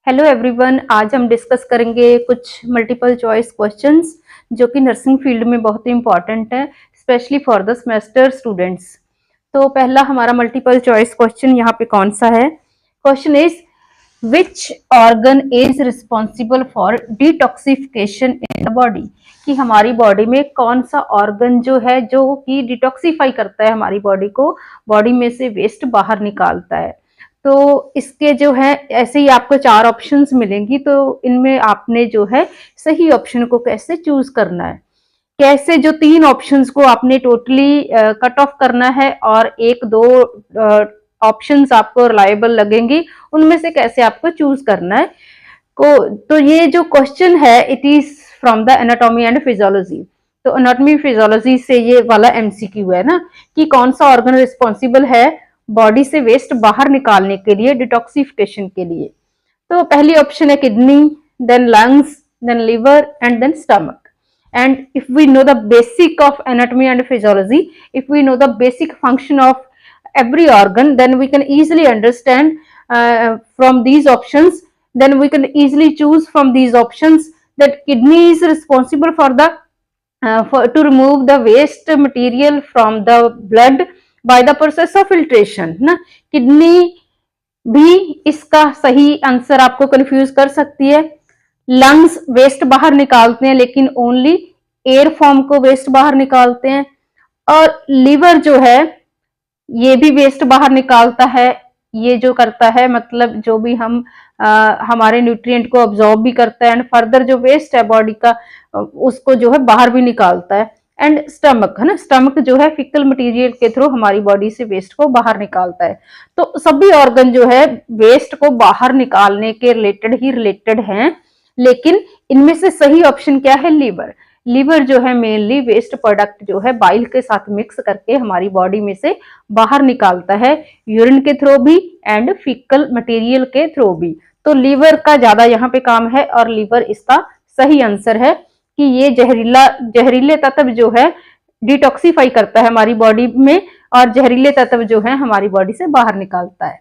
Hello everyone, आज हम discuss करेंगे कुछ मल्टीपल चॉइस क्वेश्चंस जो कि नर्सिंग फील्ड में बहुत ही इंपॉर्टेंट है, specially for the semester students. तो पहला हमारा मल्टीपल चॉइस क्वेश्चन यहाँ पे कौन सा है? Question is which organ is responsible for detoxification in the body. कि हमारी बॉडी में कौन सा ऑर्गन जो है जो कि डिटॉक्सिफाई करता है हमारी बॉडी को, बॉडी में से वेस्ट बाहर निकालता है। तो इसके जो है ऐसे ही आपको 4 ऑप्शंस मिलेंगी, तो इनमें आपने जो है सही ऑप्शन को कैसे चूज करना है, कैसे जो 3 ऑप्शंस को आपने टोटली कट ऑफ करना है और 1-2 ऑप्शंस आपको रिलायबल लगेंगी, उनमें से कैसे आपको चूज करना है को। तो ये जो क्वेश्चन है it is from the anatomy and physiology. तो एनाटॉमी फिजियोलॉजी से ये वाला एमसीक्यू है ना, कि कौन सा ऑर्गन रिस्पॉन्सिबल है बॉडी से वेस्ट बाहर निकालने के लिए, डिटॉक्सिफिकेशन के लिए। तो पहली ऑप्शन है kidney, then lungs, then liver and then stomach. And if we know the basic of anatomy and physiology, if we know the basic function of every organ, then we can easily understand from these options, then we can easily choose from these options that kidney is responsible for the to remove the waste material from the blood by the process of filtration ना। Kidney भी इसका सही answer आपको confuse कर सकती है। Lungs waste बाहर निकालते हैं लेकिन ओनली एयर फॉर्म को वेस्ट बाहर निकालते हैं। और लिवर जो है ये भी वेस्ट बाहर निकालता है, ये जो करता है मतलब जो भी हम हमारे न्यूट्रिएंट को अब्सॉर्ब भी करता है एंड फर्दर जो वेस्ट है बॉडी का उसको जो है बाहर भी निकालता है। एंड स्टमक है ना, स्टमक जो है फिकल मटेरियल के थ्रू हमारी बॉडी से वेस्ट को बाहर निकालता है। तो सभी ऑर्गन जो है वेस्ट को बाहर निकालने के रिलेटेड हैं, लेकिन इनमें से सही ऑप्शन क्या है? लिवर। लिवर जो है मेनली वेस्ट प्रोडक्ट जो है बाइल के साथ मिक्स करके हमारी बॉडी में से बाहर निकालता है, यूरिन के थ्रू भी एंड फीकल मटेरियल के थ्रू भी। तो लिवर का ज्यादा यहाँ पे काम है और लिवर इसका सही आंसर है कि ये जहरीले तत्व जो है डिटॉक्सिफाई करता है हमारी बॉडी में और जहरीले तत्व जो है हमारी बॉडी से बाहर निकालता है।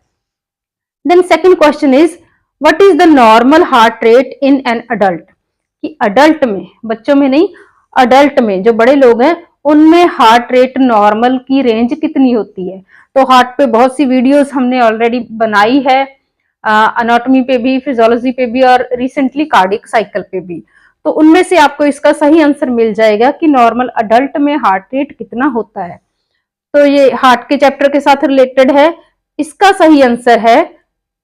Then second question is what is the normal heart rate in an adult. कि अडल्ट में, बच्चों में नहीं, अडल्ट में जो बड़े लोग हैं उनमें हार्ट रेट नॉर्मल की रेंज कितनी होती है। तो हार्ट पे बहुत सी वीडियोस हमने ऑलरेडी बनाई है, एनाटॉमी पे भी, फिजियोलॉजी पे भी और रिसेंटली कार्डियक साइकिल पे भी। तो उनमें से आपको इसका सही आंसर मिल जाएगा कि नॉर्मल अडल्ट में हार्ट रेट कितना होता है। तो ये हार्ट के चैप्टर के साथ रिलेटेड है। इसका सही आंसर है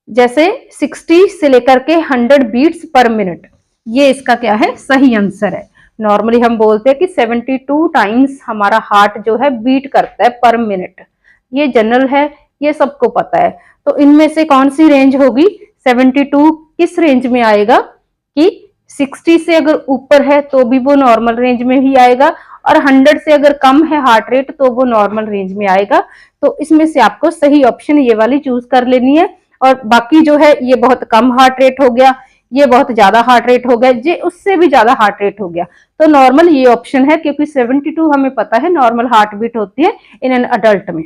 जैसे 60 से लेकर के 100 बीट्स पर मिनट, ये इसका क्या है? सही आंसर है। नॉर्मली हम बोलते हैं कि 72 टाइम्स हमारा हार्ट जो है बीट करता है पर मिनट, ये जनरल है, ये सबको पता है। तो इनमें से कौन सी रेंज होगी? 72 किस रेंज में आएगा कि 60 से अगर ऊपर है तो भी वो नॉर्मल रेंज में ही आएगा और 100 से अगर कम है हार्ट रेट तो वो नॉर्मल रेंज में आएगा। तो इसमें से आपको सही ऑप्शन ये वाली चूज कर लेनी है। और बाकी जो है ये बहुत कम हार्ट रेट हो गया, ये बहुत ज्यादा हार्ट रेट हो गया, ये उससे भी ज्यादा हार्ट रेट हो गया। तो नॉर्मल ये ऑप्शन है क्योंकि 72 हमें पता है नॉर्मल हार्ट बीट होती है इन एन अडल्ट में।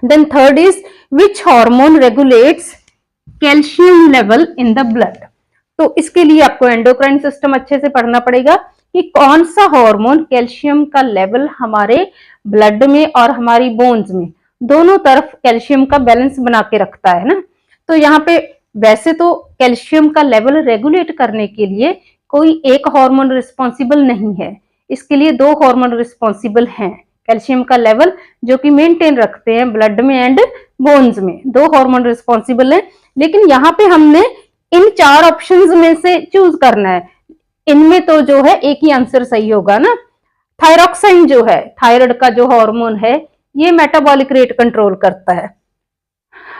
Then third is which hormone regulates calcium level in the blood. तो इसके लिए आपको एंडोक्राइन सिस्टम अच्छे से पढ़ना पड़ेगा कि कौन सा हार्मोन कैल्शियम का लेवल हमारे ब्लड में और हमारी बोन्स में दोनों तरफ कैल्शियम का बैलेंस बना के रखता है ना। तो यहाँ पे वैसे तो कैल्शियम का लेवल रेगुलेट करने के लिए कोई एक हार्मोन रिस्पॉन्सिबल नहीं है, इसके लिए 2 हार्मोन रिस्पॉन्सिबल हैं कैल्शियम का लेवल जो कि मेंटेन रखते हैं ब्लड में एंड बोन्स में। 2 हार्मोन रिस्पॉन्सिबल हैं, लेकिन यहाँ पे हमने इन 4 ऑप्शंस में से चूज करना है। इनमें तो जो है एक ही आंसर सही होगा ना। थायरॉक्साइन जो है थायराइड का जो हार्मोन है ये मेटाबॉलिक रेट कंट्रोल करता है।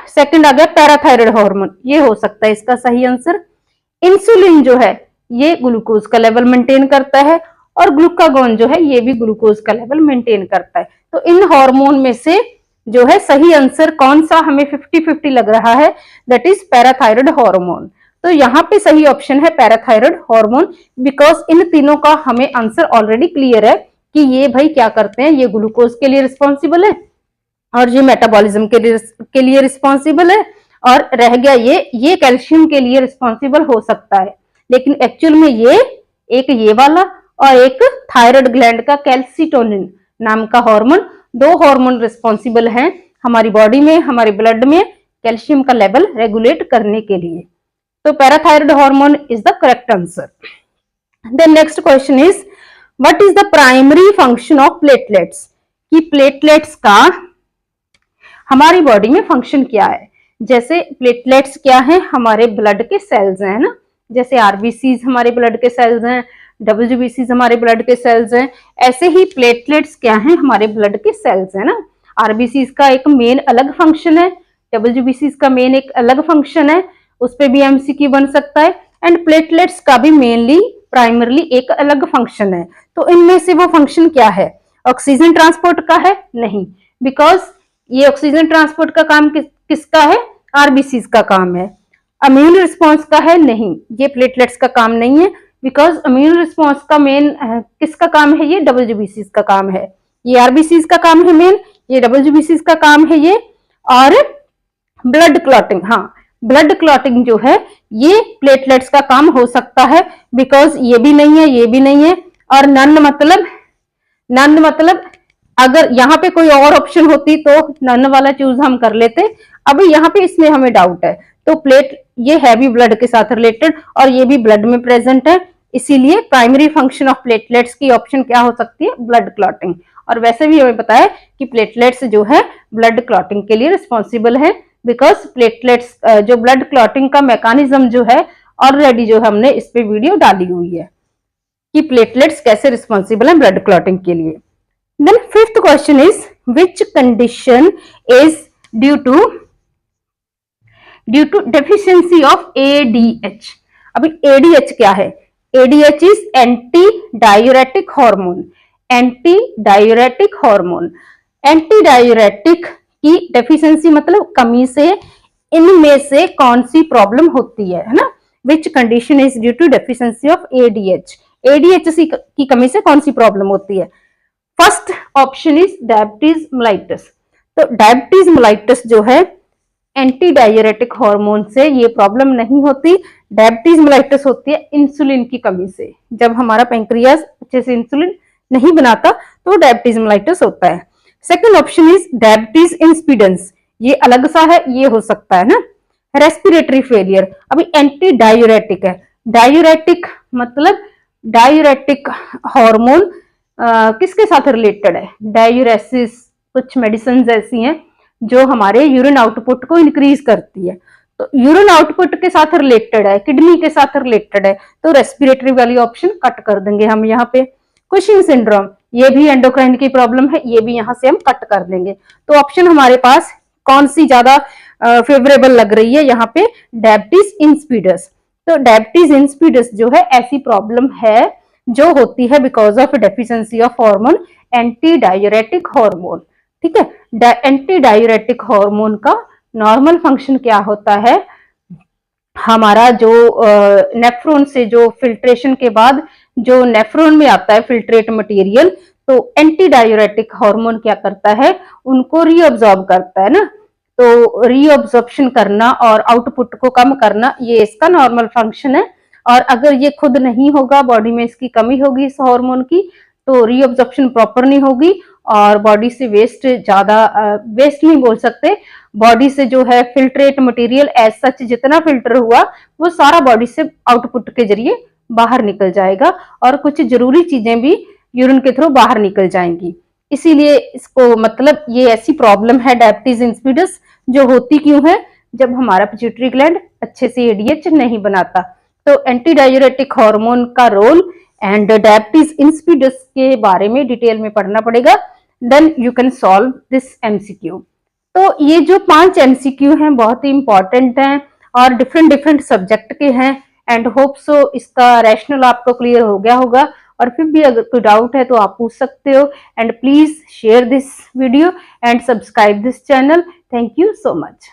सेकंड आ गया पैराथायराइड हार्मोन, ये हो सकता है इसका सही आंसर। इंसुलिन जो है ये ग्लूकोज का लेवल मेंटेन करता है और ग्लूकागोन जो है ये भी ग्लूकोज का लेवल मेंटेन करता है। तो इन हार्मोन में से जो है सही आंसर कौन सा हमें 50-50 लग रहा है, दैट इज पैराथायराइड हार्मोन। तो यहाँ पे सही ऑप्शन है पैराथायराइड हार्मोन, बिकॉज इन तीनों का हमें आंसर ऑलरेडी क्लियर है कि ये भाई क्या करते हैं, ये ग्लूकोज के लिए रिस्पॉन्सिबल है और ये मेटाबॉलिज्म के लिए रिस्पॉन्सिबल है और रह गया ये कैल्शियम के लिए रिस्पॉन्सिबल हो सकता है, लेकिन एक्चुअल में ये वाला और एक थायराइड ग्लैंड का कैल्सिटोनिन नाम का हार्मोन, दो हार्मोन रिस्पॉन्सिबल हैं हमारी बॉडी में, हमारे ब्लड में कैल्शियम का लेवल रेगुलेट करने के लिए। तो parathyroid hormone is the correct answer. Then next question is what is the primary function of platelets, कि प्लेटलेट्स का हमारी बॉडी में फंक्शन क्या है। जैसे प्लेटलेट्स क्या है, हमारे ब्लड के सेल्स हैं ना, जैसे आरबीसीज हमारे ब्लड के सेल्स हैं, डब्ल्यूबीसीज हमारे ब्लड के सेल्स हैं, ऐसे ही प्लेटलेट्स क्या हैं, हमारे ब्लड के सेल्स हैं ना। आरबीसीज का एक मेन अलग फंक्शन है, डब्ल्यूबीसीज का मेन एक अलग फंक्शन है, उस पर भी एमसीक्यू बन सकता है, एंड प्लेटलेट्स का भी मेनली प्राइमरली एक अलग फंक्शन है। तो इनमें से वो फंक्शन क्या है, ऑक्सीजन ट्रांसपोर्ट का है? नहीं, बिकॉज ये ऑक्सीजन ट्रांसपोर्ट का काम किसका है, आरबीसीज का काम है। इम्यून रिस्पॉन्स का है? नहीं, ये प्लेटलेट्स का काम नहीं है, बिकॉज इम्यून रिस्पॉन्स का मेन किसका काम है, ये डब्ल्यूबीसीज का काम है। ये आरबीसीज का काम है मेन, ये डब्ल्यूबीसीज का काम है ये। और ब्लड क्लॉटिंग, हाँ ब्लड क्लॉटिंग जो है ये प्लेटलेट्स का काम हो सकता है, बिकॉज ये भी नहीं है, ये भी नहीं है। और नन मतलब अगर यहाँ पे कोई और ऑप्शन होती तो नन वाला चूज हम कर लेते, अभी यहाँ पे इसमें हमें डाउट है। तो ये है भी ब्लड के साथ रिलेटेड और ये भी ब्लड में प्रेजेंट है, इसीलिए प्राइमरी फंक्शन ऑफ प्लेटलेट्स की ऑप्शन क्या हो सकती है, ब्लड क्लॉटिंग। और वैसे भी हमें पता है कि प्लेटलेट्स जो है ब्लड क्लॉटिंग के लिए रिस्पॉन्सिबल है, बिकॉज प्लेटलेट्स जो ब्लड क्लॉटिंग का मैकेनिज्म जो है ऑलरेडी जो हमने इस पे वीडियो डाली हुई है कि प्लेटलेट्स कैसे रिस्पॉन्सिबल है ब्लड क्लॉटिंग के लिए। Then fifth question is which condition is due to deficiency of ADH. अभी एडीएच क्या है, ADH is anti diuretic hormone. Anti diuretic hormone, anti diuretic की डेफिशिएंसी मतलब कमी से इनमें से कौन सी प्रॉब्लम होती है ना। Which condition is due to deficiency of ADH, ADH की कमी से कौन सी प्रॉब्लम होती है। First option is diabetes mellitus. तो डायबिटीज मेलाइटस जो है एंटी डायूरेटिक हार्मोन से ये प्रॉब्लम नहीं होती, डायबिटीज मेलाइटस होती है इंसुलिन की कमी से। जब हमारा पैंक्रियास अच्छे से इंसुलिन नहीं बनाता तो डायबिटीज मेलाइटस होता है। सेकेंड ऑप्शन इज डायबिटीज इंसिपिडेंस, ये अलग सा है, ये हो सकता है ना। रेस्पिरेटरी फेलियर, अभी एंटी डायूरेटिक है, डायूरेटिक मतलब डायूरेटिक हार्मोन किसके साथ रिलेटेड है, डायूरेसिस, कुछ मेडिसिन ऐसी हैं जो हमारे यूरिन आउटपुट को इंक्रीज करती है, तो यूरिन आउटपुट के साथ रिलेटेड है, किडनी के साथ रिलेटेड है, तो रेस्पिरेटरी वाली ऑप्शन कट कर देंगे हम यहाँ पे। कुशिंग सिंड्रोम, ये भी एंडोक्राइन की प्रॉब्लम है, ये भी यहाँ से हम कट कर देंगे। तो ऑप्शन हमारे पास कौन सी ज्यादा फेवरेबल लग रही है यहाँ पे, डायबिटीज इंसिपिडस। तो डायबिटीज इंसिपिडस जो है ऐसी प्रॉब्लम है जो होती है because of deficiency of hormone anti diuretic hormone. ठीक है, एंटी डायूरेटिक हार्मोन का नॉर्मल फंक्शन क्या होता है, हमारा जो नेफ्रॉन से जो फिल्ट्रेशन के बाद जो नेफ्रॉन में आता है फिल्ट्रेट मटेरियल, तो एंटी डायूरेटिक हार्मोन क्या करता है, उनको रीअब्सॉर्ब करता है ना। तो रीअब्सॉर्प्शन करना और आउटपुट को कम करना ये इसका नॉर्मल फंक्शन है। और अगर ये खुद नहीं होगा, बॉडी में इसकी कमी होगी इस हार्मोन की, तो रीअब्सॉर्प्शन प्रॉपर नहीं होगी और बॉडी से वेस्ट वेस्ट नहीं बोल सकते, बॉडी से जो है फिल्ट्रेट मटेरियल एज सच जितना फिल्टर हुआ वो सारा बॉडी से आउटपुट के जरिए बाहर निकल जाएगा और कुछ जरूरी चीजें भी यूरिन के थ्रू बाहर निकल जाएंगी। इसीलिए इसको मतलब ये ऐसी प्रॉब्लम है डायबिटीज इंसिपिडस, जो होती क्यों है, जब हमारा पिट्यूटरी ग्लैंड अच्छे से एडीएच नहीं बनाता। तो एंटी डायूरेटिक हार्मोन का रोल एंड डायबिटीज इंसिपिडस के बारे में डिटेल में पढ़ना पड़ेगा, then you can solve this MCQ. तो ये जो 5 एमसीक्यू हैं बहुत ही इंपॉर्टेंट हैं और डिफरेंट सब्जेक्ट के हैं, एंड होप सो इसका रैशनल आपको क्लियर हो गया होगा। और फिर भी अगर कोई डाउट है तो आप पूछ सकते हो, and please share this video and subscribe this channel. Thank you so much.